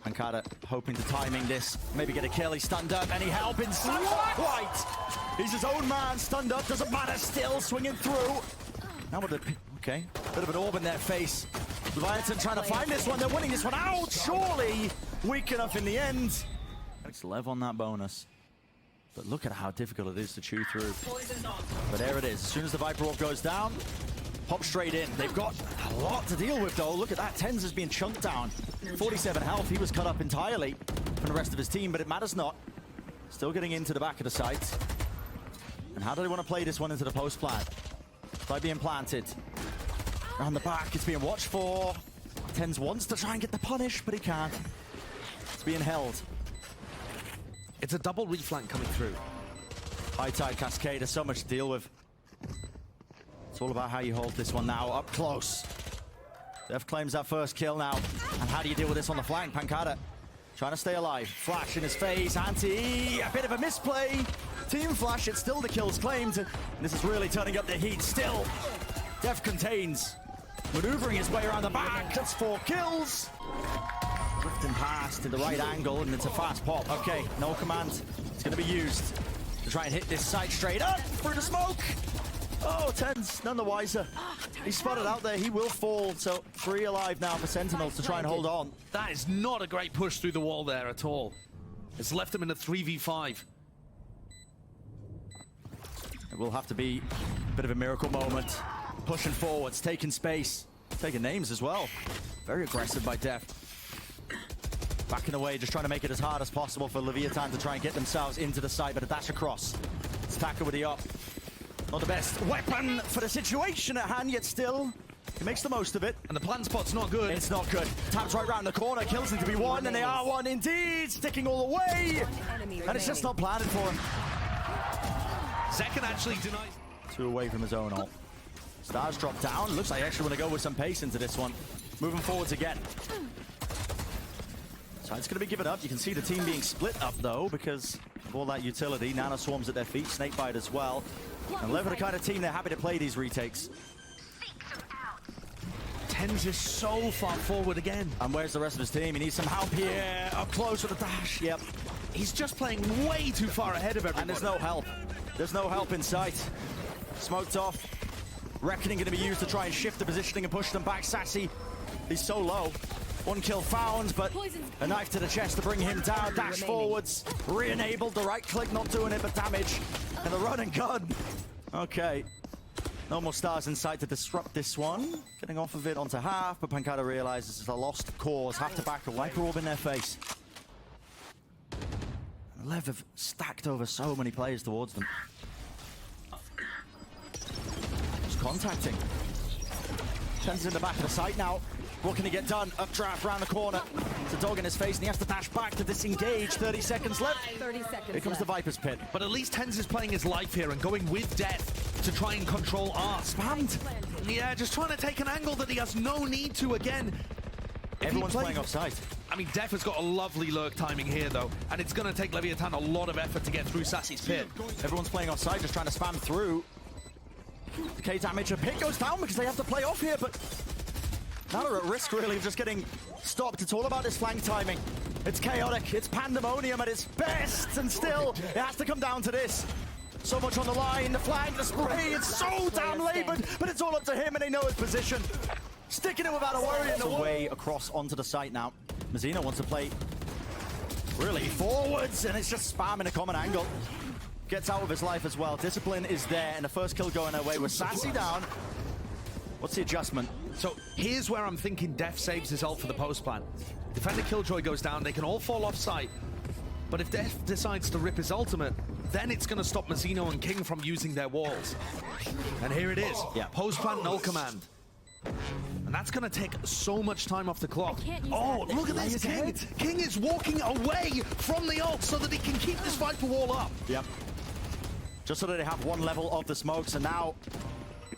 pANcada hoping to timing this. Maybe get a kill. He's stunned up. Any help inside? Not quite. He's his own man. Stunned up. Doesn't matter. Still swinging through. Now with a... Okay. Bit of an orb in their face. Leviatán trying to find this one. They're winning this one out. Surely weak enough in the end. It's Lev on that bonus. But look at how difficult it is to chew through. But there it is. As soon as the Viper orb goes down, pop straight in. They've got a lot to deal with, though. Look at that. TenZ is being chunked down. 47 health. He was cut up entirely from the rest of his team, but it matters not. Still getting into the back of the site. And how do they want to play this one into the post plant? By being planted. Around the back, it's being watched for. TenZ wants to try and get the punish, but he can't. It's being held.
It's a double reflank coming through.
High tide cascade, there's so much to deal with. It's all about how you hold this one now, up close. dephh claims that first kill now. And how do you deal with this on the flank? pANcada trying to stay alive. Flash in his face, anti, a bit of a misplay. Team flash, it's still the kills claimed. And this is really turning up the heat still. dephh contains, maneuvering his way around the back. That's 4 kills. Drifting past to the right angle, and it's a fast pop. Okay, no command. It's going to be used to try and hit this side straight up through the smoke. Oh, TenZ, none the wiser. He's spotted out there. He will fall. So 3 alive now for Sentinels to try and hold on.
That is not a great push through the wall there at all. It's left them in a 3v5.
It will have to be a bit of a miracle moment. Pushing forwards, taking space, taking names as well. Very aggressive by dephh. Backing away, just trying to make it as hard as possible for Leviatán to try and get themselves into the site, but a dash across. It's Takım with the up. Not the best weapon for the situation at hand, yet still, he makes the most of it.
And the plant spot's not good.
It's not good. Taps right round the corner, kills him to be one, and they are one indeed, sticking all the way. And it's just not planted for him.
Zekken actually denies.
2 away from his own ult. Stars drop down. Looks like they actually want to go with some pace into this one. Moving forwards again. So it's going to be given up. You can see the team being split up though because of all that utility. Nano swarms at their feet, snakebite as well. And Lev are the kind of team they're happy to play these retakes.
TenZ is so far forward again.
And where's the rest of his team? He needs some help here. Up close with the dash. Yep.
He's just playing way too far ahead of everyone.
And there's no help. There's no help in sight. Smoked off. Reckoning going to be used to try and shift the positioning and push them back. Sacy, he's so low. 1 kill found, but a knife to the chest to bring him down. Dash forwards. Re-enabled. The right click not doing it, but damage. And the run and gun. Okay. No more stars in sight to disrupt this one. Getting off of it onto half, but pANcada realizes it's a lost cause. Have to back a Viper Orb in their face. Lev have stacked over so many players towards them. Just contacting. TenZ in the back of the site now. What can he get done? Updraft around the corner. It's a dog in his face, and he has to dash back to disengage. 30 seconds left.
30 seconds
Here comes the Viper's Pit.
But at least TenZ is playing his life here and going with dephh to try and control R.
Spammed.
Yeah, just trying to take an angle that he has no need to again.
Everyone's playing offside.
I mean, dephh has got a lovely lurk timing here, though, and it's going to take Leviatán a lot of effort to get through Sacy's pit.
Everyone's playing offside, just trying to spam through. Decay damage. A pit goes down because they have to play off here, but now they're at risk, really, of just getting stopped. It's all about this flank timing. It's chaotic. It's pandemonium at its best, and still, it has to come down to this. So much on the line. The flank, the spray. It's so damn labored, but it's all up to him, and they know his position. Sticking it without a worry in the way across onto the site now. Mazino wants to play really forwards, and it's just spamming a common angle. Gets out of his life as well. Discipline is there, and the first kill going away with Sacy down. What's the adjustment?
So here's where I'm thinking dephh saves his ult for the post plan. Defender Killjoy goes down, they can all fall off site. But if dephh decides to rip his ultimate, then it's going to stop Mazino and kiNgg from using their walls. And here it is.
Yeah.
Post plan, null command. And that's going to take so much time off the clock. Oh, look at this, kiNgg. kiNgg is walking away from the ult so that he can keep this Viper wall up.
Yep. Just so that they have one level of the smokes, and now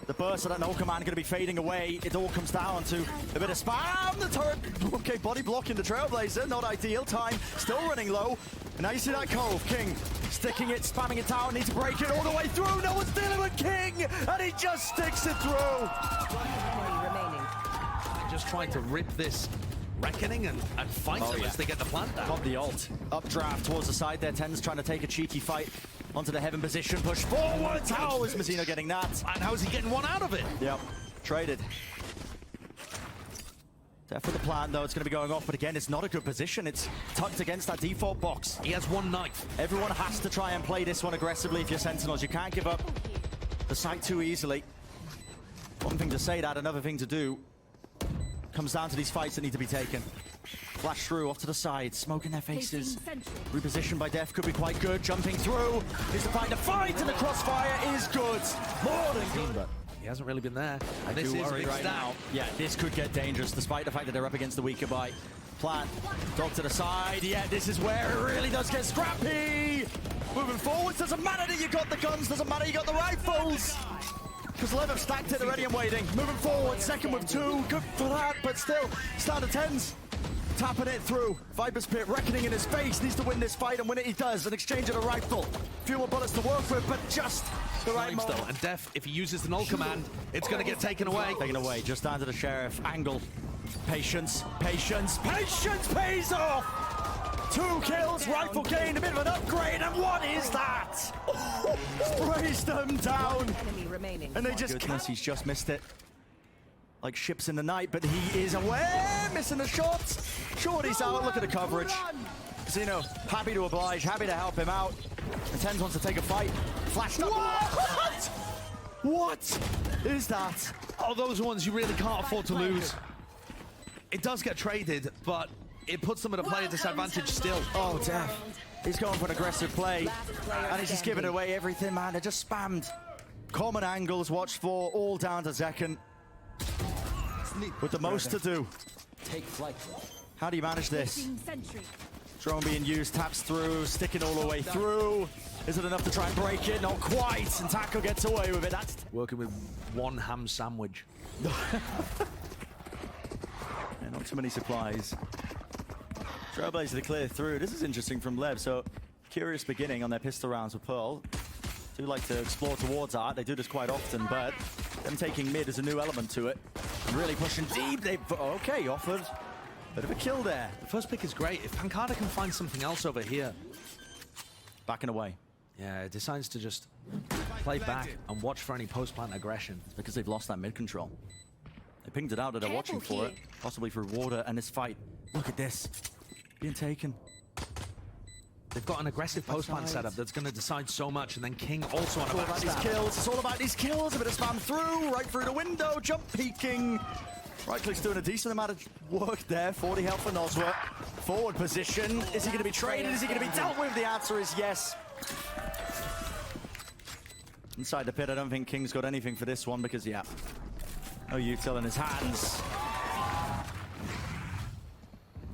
the burst of that null command going to be fading away. It all comes down to a bit of spam. The turret, okay, body blocking the Trailblazer. Not ideal. Time still running low. And now you see that cove. kiNgg sticking it, spamming it down. Needs to break it all the way through. No one's dealing with kiNgg, and he just sticks it through.
Just trying to rip this reckoning and fight them as they get the plant down.
Got the ult. Updraft towards the side there. TenZ trying to take a cheeky fight onto the heaven position. Push forwards. How is Mazino getting that?
And how is he getting one out of it?
Yep. Traded. dephh for the plant, though. It's going to be going off, but again, it's not a good position. It's tucked against that default box.
He has one knife.
Everyone has to try and play this one aggressively if you're Sentinels. You can't give up the site too easily. One thing to say that, another thing to do. Comes down to these fights that need to be taken. Flash through, off to the side, smoke in their faces. Repositioned by dephh could be quite good. Jumping through, needs to find a fight, and the crossfire is good. More than good, but
he hasn't really been there. And
I
this
do
is
worry right now. Yeah, this could get dangerous, despite the fact that they're up against the weaker buy. Plant, dog to the side. Yeah, this is where it really does get scrappy. Moving forwards, doesn't matter that you got the guns, doesn't matter you got the rifles. Because Lev have stacked it already and waiting. Moving forward, second with 2. Good for that, but still, start of TenZ. Tapping it through. Viper's Pit, reckoning in his face. Needs to win this fight, and win it he does. An exchange of a rifle. Few more bullets to work with, but just the right moment.
And dephh, if he uses the null command, it's going to get taken away.
Taken away, just down to the Sheriff. Angle. Patience, patience, patience pays off! 2 kills, rifle gain, a bit of an upgrade, and what is that? Sprays them down. And they just can't. He's just missed it. Like ships in the night, but he is aware, missing the shot. Shorty's out, look at the coverage. Mazino, happy to oblige, happy to help him out. And TenZ wants to take a fight. Flashed up. What? What is that?
Oh, those are ones you really can't afford to lose. It does get traded, but it puts them at a player disadvantage still.
Oh, dephh. He's going for an aggressive play. And he's just giving away everything, man. They're just spammed. Common angles watched for, all down to zekken. With the most to do.
Take flight.
How do you manage this?
Sentry.
Drone being used, taps through, sticking all the way through. Is it enough to try and break it? Not quite. And Taco gets away with it. That's
Working with one ham sandwich.
yeah, not too many supplies. Trailblazer to clear through. This is interesting from Lev. So, curious beginning on their pistol rounds with Pearl. Do like to explore towards art. They do this quite often, but them taking mid is a new element to it. Really pushing deep. They've okay, offered a bit of a kill there.
The first pick is great. If pANcada can find something else over here.
Backing away.
Yeah, it decides to just play back and watch for any post-plant aggression.
It's because they've lost that mid control. They pinged it out that they're watching for it, possibly through water and this fight. Look at this. Being taken.
They've got an aggressive post-plant setup that's going to decide so much, and then kiNgg also on a
It's all about these
backstab.
kills. It's all about these kills. A bit of spam through, right through the window, jump peeking. Right click's doing a decent amount of work there. 40 health for Nosworth. Forward position. Is he going to be traded? Is he going to be dealt with? The answer is yes. Inside the pit, I don't think kiNgg's got anything for this one because, yeah, no util in his hands.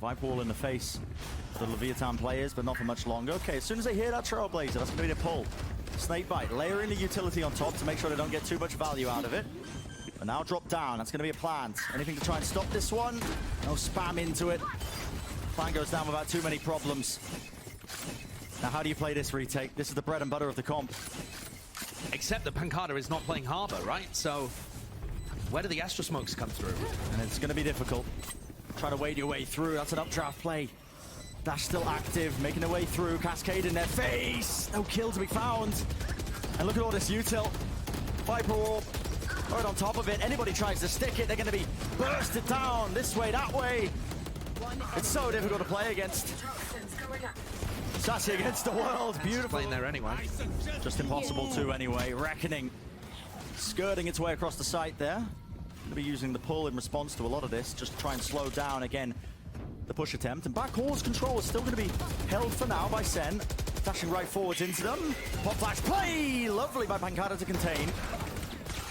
Viper wall in the face for the Leviatán players, but not for much longer. Okay, as soon as they hear that Trailblazer, that's going to be the pull. Snakebite, layering the utility on top to make sure they don't get too much value out of it. But now drop down, that's going to be a plant. Anything to try and stop this one? No spam into it. Plan goes down without too many problems. Now, how do you play this retake? This is the bread and butter of the comp.
Except that pANcada is not playing Harbor, right? So, where do the Astra smokes come through?
And it's going to be difficult. Trying to wade your way through. That's an updraft play. Dash still active, making their way through. Cascade in their face. No kill to be found. And look at all this util. Viper Orb right on top of it. Anybody tries to stick it, they're going to be bursted down this way, that way. It's so difficult to play against. Sacy against the world. Beautiful.
Playing there anyway.
Just impossible to anyway. Reckoning. Skirting its way across the site there. Going to be using the pull in response to a lot of this. Just to try and slow down again the push attempt. And back hall's control is still going to be held for now by Sen. Dashing right forwards into them. Pop flash play! Lovely by pANcada to contain.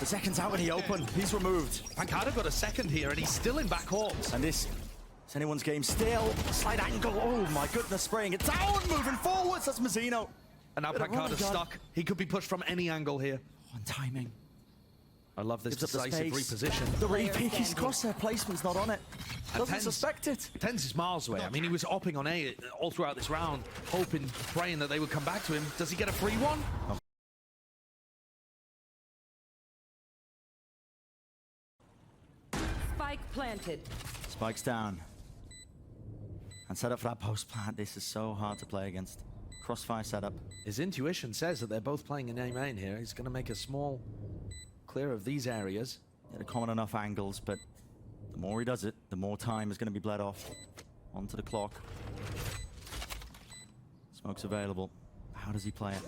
The second's out in the open. He's removed.
pANcada got a second here, and he's still in back halls.
And this is anyone's game still. Slight angle. Oh my goodness, spraying it down. Moving forwards. That's Mazino.
And now pANcada's stuck. He could be pushed from any angle here.
On timing.
I love this
Gives up the
decisive
space.
reposition.
The repeat, his crosshair placement's not on it. Doesn't
TenZ
suspect it.
TenZ is miles away. I mean, he was opping on A all throughout this round, hoping, praying that they would come back to him. Does he get a free one?
Oh.
Spike planted.
Spikes down. And set up for that post plant. This is so hard to play against. Crossfire setup.
His intuition says that they're both playing in A main here. He's going to make a small clear of these areas.
At a common enough angles, but the more he does it, the more time is going to be bled off. Onto the clock. Smoke's available. How does he play it?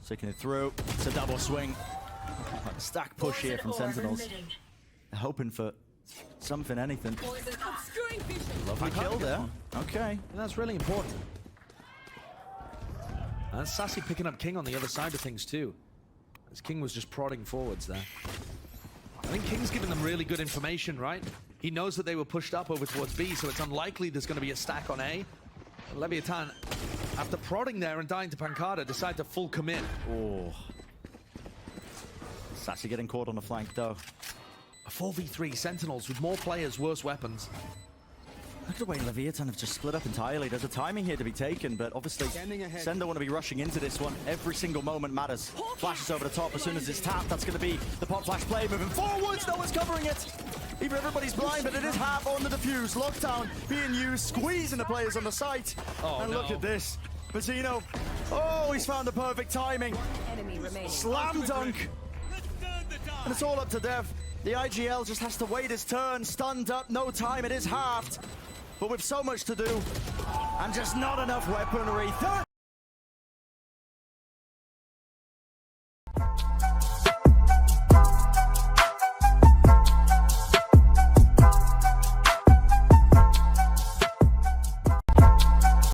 Sticking it through. It's a double swing. Like a stack push here from Sentinels. They're hoping for something, anything.
Obscuring vision.
Lovely kill there. Okay.
And that's really important. And Sacy picking up kiNgg on the other side of things too. As kiNgg was just prodding forwards there. I think kiNgg's given them really good information, right? He knows that they were pushed up over towards B, so it's unlikely there's going to be a stack on A. Leviatán, after prodding there and dying to pANcada, decide to full commit.
Oh. Sacy getting caught on the flank though.
A 4v3 Sentinels with more players, worse weapons.
Look at the way Leviatán have just split up entirely. There's a timing here to be taken, but obviously Sen don't want to be rushing into this one. Every single moment matters. Flashes over the top as soon as it's tapped. That's going to be the pop flash play. Moving forwards, no one's covering it. Even everybody's blind, but it is half on the defuse. Lockdown being used, squeezing the players on the site.
Oh,
and
no.
look at this. Mazino. Oh, he's found the perfect timing.
Enemy remaining.
Slam dunk. And it's all up to dephh. The IGL just has to wait his turn. Stunned up, no time, it is halved. But with so much to do, and just not enough weaponry.